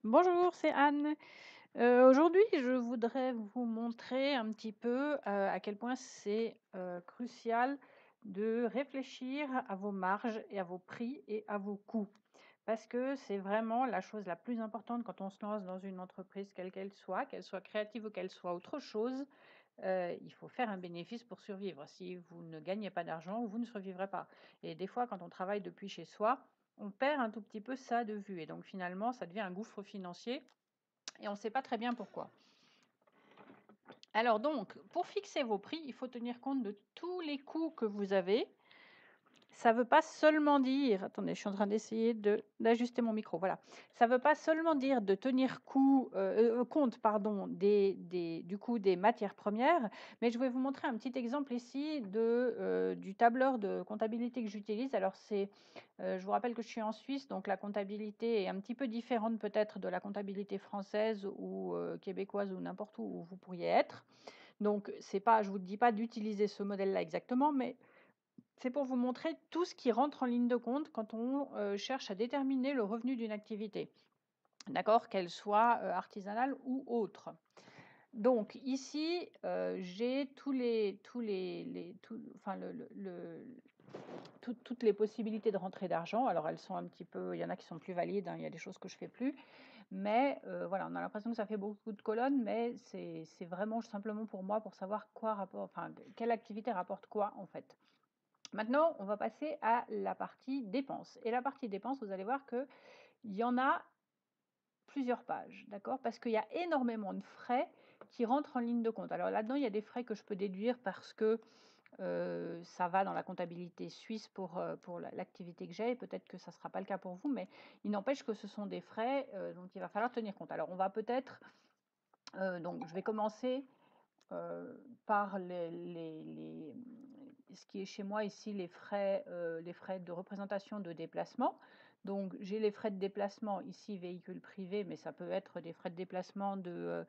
Bonjour, c'est Anne. Aujourd'hui, je voudrais vous montrer un petit peu, à quel point c'est, crucial de réfléchir à vos marges et à vos prix et à vos coûts. Parce que c'est vraiment la chose la plus importante quand on se lance dans une entreprise, quelle qu'elle soit créative ou qu'elle soit autre chose, il faut faire un bénéfice pour survivre. Si vous ne gagnez pas d'argent, vous ne survivrez pas. Et des fois, quand on travaille depuis chez soi, on perd un tout petit peu ça de vue et donc finalement, ça devient un gouffre financier et on ne sait pas très bien pourquoi. Alors donc, pour fixer vos prix, il faut tenir compte de tous les coûts que vous avez. Ça ne veut pas seulement dire, attendez, je suis en train d'essayer d'ajuster mon micro, voilà. Ça ne veut pas seulement dire de tenir compte pardon, du coût des matières premières, mais je vais vous montrer un petit exemple ici du tableur de comptabilité que j'utilise. Alors je vous rappelle que je suis en Suisse, donc la comptabilité est un petit peu différente peut-être de la comptabilité française ou québécoise ou n'importe où vous pourriez être. Donc c'est pas, je vous dis pas d'utiliser ce modèle-là exactement, mais c'est pour vous montrer tout ce qui rentre en ligne de compte quand on cherche à déterminer le revenu d'une activité, d'accord, qu'elle soit artisanale ou autre. Donc ici, j'ai enfin, toutes les possibilités de rentrée d'argent. Alors elles sont un petit peu, il y en a qui sont plus valides, hein, il y a des choses que je fais plus, mais voilà, on a l'impression que ça fait beaucoup de colonnes, mais c'est vraiment simplement pour moi pour savoir enfin, quelle activité rapporte quoi en fait. Maintenant, on va passer à la partie dépenses. Et la partie dépenses, vous allez voir qu'il y en a plusieurs pages, d'accord? Parce qu'il y a énormément de frais qui rentrent en ligne de compte. Alors là-dedans, il y a des frais que je peux déduire parce que ça va dans la comptabilité suisse pour l'activité que j'ai. Et peut-être que ça ne sera pas le cas pour vous, mais il n'empêche que ce sont des frais dont il va falloir tenir compte. Alors on va peut-être, donc je vais commencer par ce qui est chez moi ici, les frais de représentation de déplacement. Donc j'ai les frais de déplacement ici, véhicule privé, mais ça peut être des frais de déplacement de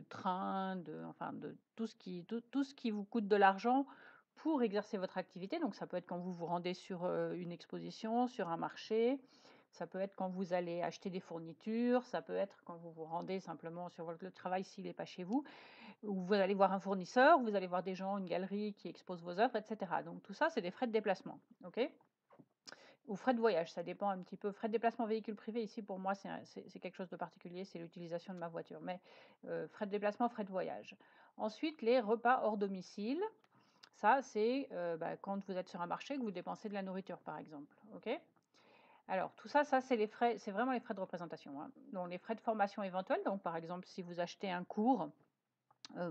train, enfin de tout ce qui vous coûte de l'argent pour exercer votre activité. Donc ça peut être quand vous vous rendez sur une exposition, sur un marché, ça peut être quand vous allez acheter des fournitures, ça peut être quand vous vous rendez simplement sur votre lieu de travail s'il n'est pas chez vous, ou vous allez voir un fournisseur, vous allez voir des gens, une galerie qui expose vos œuvres, etc. Donc tout ça, c'est des frais de déplacement, ok? Ou frais de voyage, ça dépend un petit peu. Frais de déplacement véhicule privé, ici pour moi, c'est quelque chose de particulier, c'est l'utilisation de ma voiture. Mais frais de déplacement, frais de voyage. Ensuite, les repas hors domicile. Ça, c'est quand vous êtes sur un marché, que vous dépensez de la nourriture, par exemple, ok? Alors, tout ça, c'est les frais, c'est vraiment les frais de représentation, hein. Donc, les frais de formation éventuels, donc par exemple, si vous achetez un cours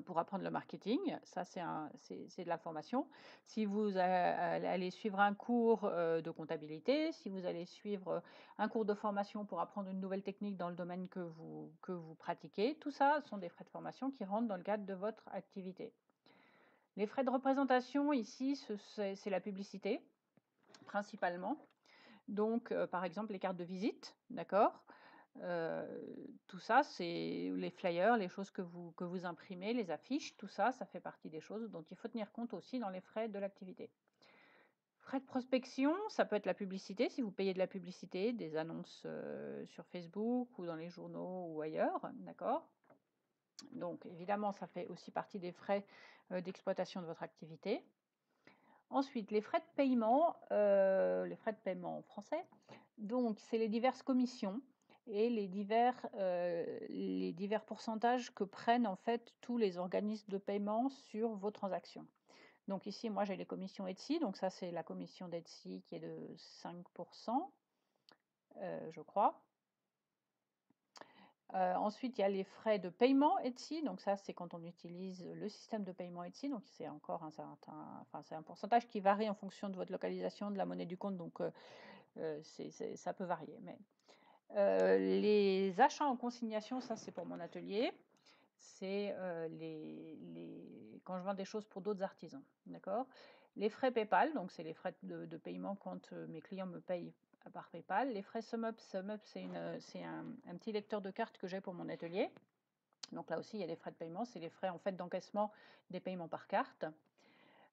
pour apprendre le marketing, ça c'est de la formation. Si vous allez suivre un cours de comptabilité, si vous allez suivre un cours de formation pour apprendre une nouvelle technique dans le domaine que vous pratiquez, tout ça sont des frais de formation qui rentrent dans le cadre de votre activité. Les frais de représentation ici, c'est la publicité principalement. Donc, par exemple, les cartes de visite, d'accord? Tout ça, c'est les flyers, les choses que vous imprimez, les affiches, tout ça, ça fait partie des choses dont il faut tenir compte aussi dans les frais de l'activité. Frais de prospection, ça peut être la publicité, si vous payez de la publicité, des annonces sur Facebook ou dans les journaux ou ailleurs, d'accord? Donc, évidemment, ça fait aussi partie des frais d'exploitation de votre activité. Ensuite, les frais de paiement en français, donc c'est les diverses commissions et les divers pourcentages que prennent en fait tous les organismes de paiement sur vos transactions. Donc ici, moi j'ai les commissions Etsy, donc ça c'est la commission d'Etsy qui est de 5%, je crois. Ensuite, il y a les frais de paiement Etsy, donc ça c'est quand on utilise le système de paiement Etsy, donc c'est encore enfin c'est un pourcentage qui varie en fonction de votre localisation, de la monnaie du compte, donc ça peut varier. Mais les achats en consignation, ça c'est pour mon atelier, c'est quand je vends des choses pour d'autres artisans, d'accord? Les frais PayPal, donc c'est les frais de paiement quand mes clients me payent par PayPal. Les frais SumUp, SumUp c'est un petit lecteur de cartes que j'ai pour mon atelier. Donc là aussi, il y a des frais de paiement, c'est les frais en fait d'encaissement des paiements par carte.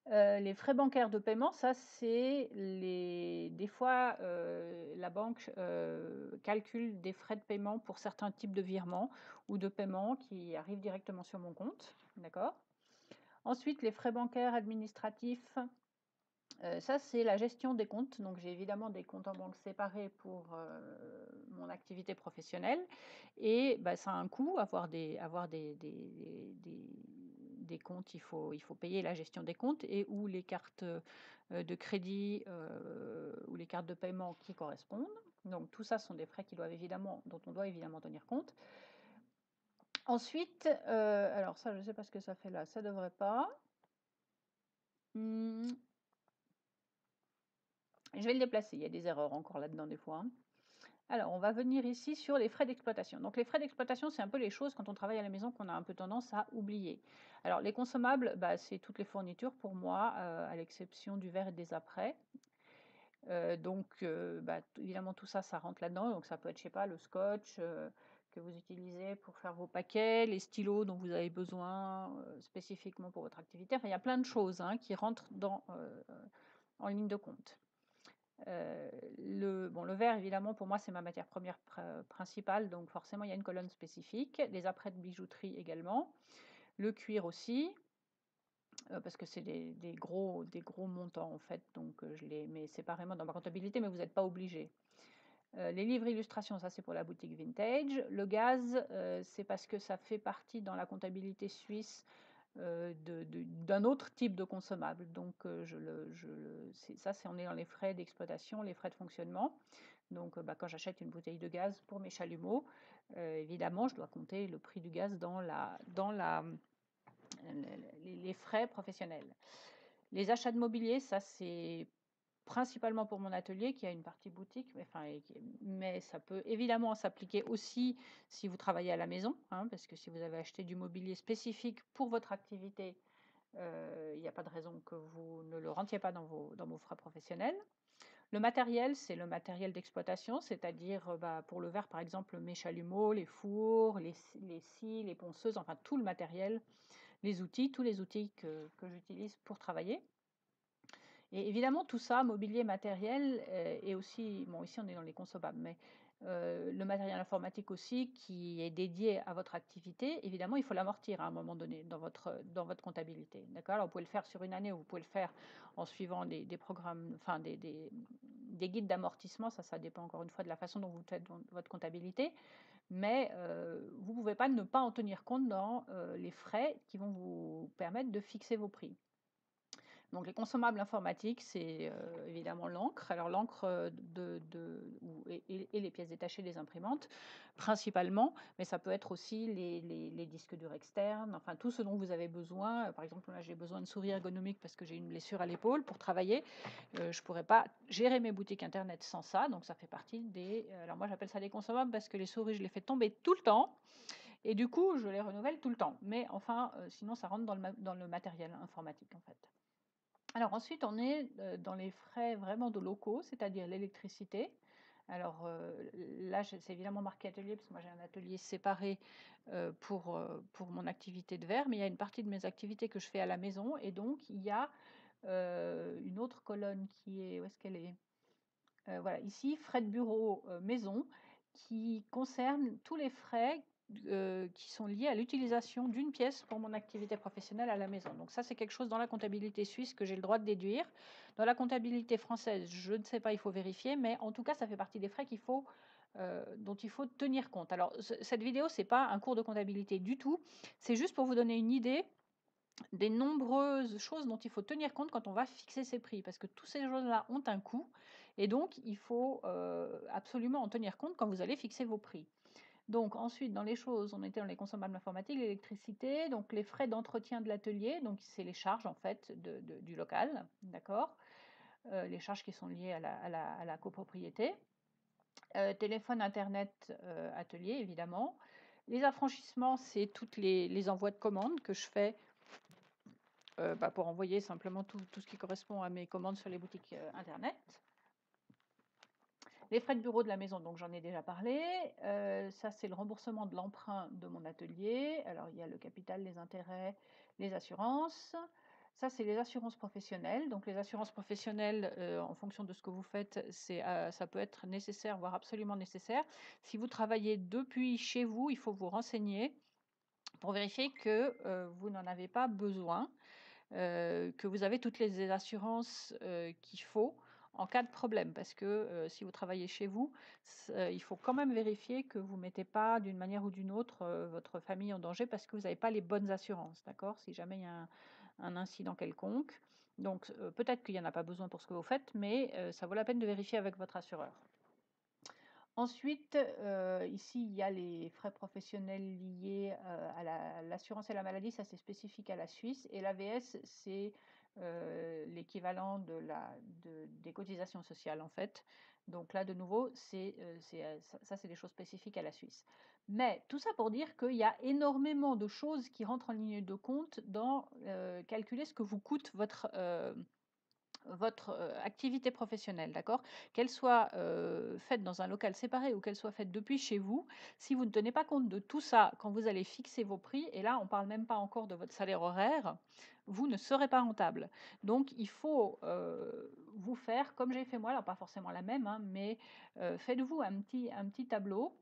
Les frais bancaires de paiement, ça c'est des fois, la banque, calcule des frais de paiement pour certains types de virements ou de paiements qui arrivent directement sur mon compte, d'accord? Ensuite, les frais bancaires administratifs, ça c'est la gestion des comptes. Donc j'ai évidemment des comptes en banque séparés pour, mon activité professionnelle et bah, ça a un coût, avoir des comptes, il faut payer la gestion des comptes et ou les cartes, de crédit, ou les cartes de paiement qui correspondent. Donc tout ça sont des frais dont on doit évidemment tenir compte. Ensuite, alors ça je ne sais pas ce que ça fait là, ça devrait pas. Mmh, je vais le déplacer, il y a des erreurs encore là-dedans des fois, hein. Alors, on va venir ici sur les frais d'exploitation. Donc, les frais d'exploitation, c'est un peu les choses quand on travaille à la maison qu'on a un peu tendance à oublier. Alors, les consommables, bah, c'est toutes les fournitures pour moi, à l'exception du verre et des apprêts. Donc, bah, évidemment, tout ça, ça rentre là-dedans. Donc, ça peut être, je sais pas, le scotch que vous utilisez pour faire vos paquets, les stylos dont vous avez besoin spécifiquement pour votre activité. Enfin, il y a plein de choses hein, qui rentrent en ligne de compte. Le verre, évidemment, pour moi, c'est ma matière première principale, donc forcément, il y a une colonne spécifique. Les apprêts de bijouterie également. Le cuir aussi, parce que c'est des gros montants, en fait, donc je les mets séparément dans ma comptabilité, mais vous n'êtes pas obligé. Les livres illustrations, ça c'est pour la boutique vintage. Le gaz, c'est parce que ça fait partie dans la comptabilité suisse d'un autre type de consommable. Donc, on est dans les frais d'exploitation, les frais de fonctionnement. Donc, bah, quand j'achète une bouteille de gaz pour mes chalumeaux, évidemment, je dois compter le prix du gaz dans les frais professionnels. Les achats de mobilier, ça c'est principalement pour mon atelier qui a une partie boutique, mais ça peut évidemment s'appliquer aussi si vous travaillez à la maison, hein, parce que si vous avez acheté du mobilier spécifique pour votre activité, il n'y a pas de raison que vous ne le rentiez pas dans vos frais professionnels. Le matériel, c'est le matériel d'exploitation, c'est-à-dire bah, pour le verre, par exemple, mes chalumeaux, les fours, les scies, les ponceuses, enfin tout le matériel, tous les outils que j'utilise pour travailler. Et évidemment, tout ça, mobilier, matériel, et aussi, bon, ici on est dans les consommables, mais le matériel informatique aussi qui est dédié à votre activité, évidemment, il faut l'amortir à un moment donné dans votre comptabilité. D'accord? Alors, vous pouvez le faire sur une année ou vous pouvez le faire en suivant des programmes, enfin des guides d'amortissement. Ça dépend encore une fois de la façon dont vous faites votre comptabilité. Mais vous ne pouvez pas ne pas en tenir compte dans les frais qui vont vous permettre de fixer vos prix. Donc les consommables informatiques, c'est évidemment l'encre. Alors l'encre et les pièces détachées des imprimantes, principalement, mais ça peut être aussi les disques durs externes, enfin tout ce dont vous avez besoin. Par exemple, là j'ai besoin de souris ergonomiques parce que j'ai une blessure à l'épaule pour travailler. Je ne pourrais pas gérer mes boutiques internet sans ça, donc ça fait partie des... alors moi j'appelle ça des consommables parce que les souris, je les fais tomber tout le temps. Et du coup, je les renouvelle tout le temps. Mais enfin, sinon, ça rentre dans le matériel informatique, en fait. Alors ensuite, on est dans les frais vraiment de locaux, c'est-à-dire l'électricité. Alors là, c'est évidemment marqué atelier, parce que moi j'ai un atelier séparé pour mon activité de verre, mais il y a une partie de mes activités que je fais à la maison, et donc il y a une autre colonne qui est, où est-ce qu'elle est? Voilà, ici, frais de bureau maison, qui concerne tous les frais qui sont liés à l'utilisation d'une pièce pour mon activité professionnelle à la maison. Donc ça, c'est quelque chose dans la comptabilité suisse que j'ai le droit de déduire. Dans la comptabilité française, je ne sais pas, il faut vérifier, mais en tout cas, ça fait partie des frais dont il faut tenir compte. Alors, cette vidéo, ce n'est pas un cours de comptabilité du tout, c'est juste pour vous donner une idée des nombreuses choses dont il faut tenir compte quand on va fixer ses prix, parce que toutes ces choses-là ont un coût, et donc il faut absolument en tenir compte quand vous allez fixer vos prix. Donc ensuite, dans les choses, on était dans les consommables informatiques, l'électricité, donc les frais d'entretien de l'atelier, donc c'est les charges en fait du local, d'accord, les charges qui sont liées à la copropriété. Téléphone, internet, atelier évidemment. Les affranchissements, c'est toutes les envois de commandes que je fais bah, pour envoyer simplement tout ce qui correspond à mes commandes sur les boutiques internet. Les frais de bureau de la maison, donc j'en ai déjà parlé. Ça, c'est le remboursement de l'emprunt de mon atelier. Alors, il y a le capital, les intérêts, les assurances. Ça, c'est les assurances professionnelles. Donc, les assurances professionnelles, en fonction de ce que vous faites, ça peut être nécessaire, voire absolument nécessaire. Si vous travaillez depuis chez vous, il faut vous renseigner pour vérifier que vous n'en avez pas besoin, que vous avez toutes les assurances qu'il faut en cas de problème. Parce que si vous travaillez chez vous, il faut quand même vérifier que vous ne mettez pas d'une manière ou d'une autre votre famille en danger parce que vous n'avez pas les bonnes assurances, d'accord? Si jamais il y a un incident quelconque. Donc peut-être qu'il n'y en a pas besoin pour ce que vous faites, mais ça vaut la peine de vérifier avec votre assureur. Ensuite, ici, il y a les frais professionnels liés à l'assurance et la maladie, ça c'est spécifique à la Suisse. Et l'AVS, c'est l'équivalent des cotisations sociales en fait. Donc là, de nouveau, ça c'est des choses spécifiques à la Suisse. Mais tout ça pour dire qu'il y a énormément de choses qui rentrent en ligne de compte dans calculer ce que vous coûte votre activité professionnelle, d'accord? Qu'elle soit faite dans un local séparé ou qu'elle soit faite depuis chez vous, si vous ne tenez pas compte de tout ça quand vous allez fixer vos prix, et là on ne parle même pas encore de votre salaire horaire, vous ne serez pas rentable. Donc il faut vous faire, comme j'ai fait moi, alors pas forcément la même, hein, mais faites-vous un petit tableau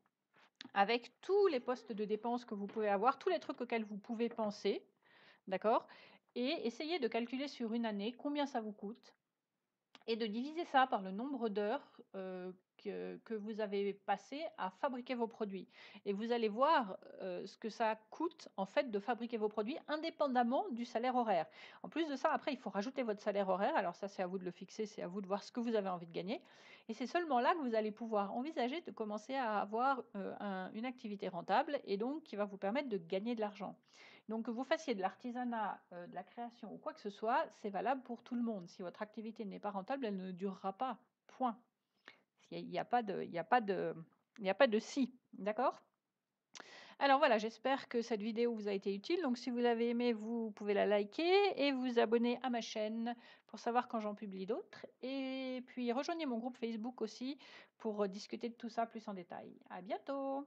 avec tous les postes de dépenses que vous pouvez avoir, tous les trucs auxquels vous pouvez penser, d'accord? Et essayez de calculer sur une année combien ça vous coûte et de diviser ça par le nombre d'heures que vous avez passé à fabriquer vos produits. Et vous allez voir ce que ça coûte en fait de fabriquer vos produits indépendamment du salaire horaire. En plus de ça, après, il faut rajouter votre salaire horaire. Alors ça, c'est à vous de le fixer, c'est à vous de voir ce que vous avez envie de gagner. Et c'est seulement là que vous allez pouvoir envisager de commencer à avoir une activité rentable et donc qui va vous permettre de gagner de l'argent. Donc que vous fassiez de l'artisanat, de la création ou quoi que ce soit, c'est valable pour tout le monde. Si votre activité n'est pas rentable, elle ne durera pas. Point. Il n'y a pas de, il y a pas de, il n'y a pas de si. D'accord? Alors voilà, j'espère que cette vidéo vous a été utile. Donc si vous l'avez aimée, vous pouvez la liker et vous abonner à ma chaîne pour savoir quand j'en publie d'autres. Et puis rejoignez mon groupe Facebook aussi pour discuter de tout ça plus en détail. À bientôt!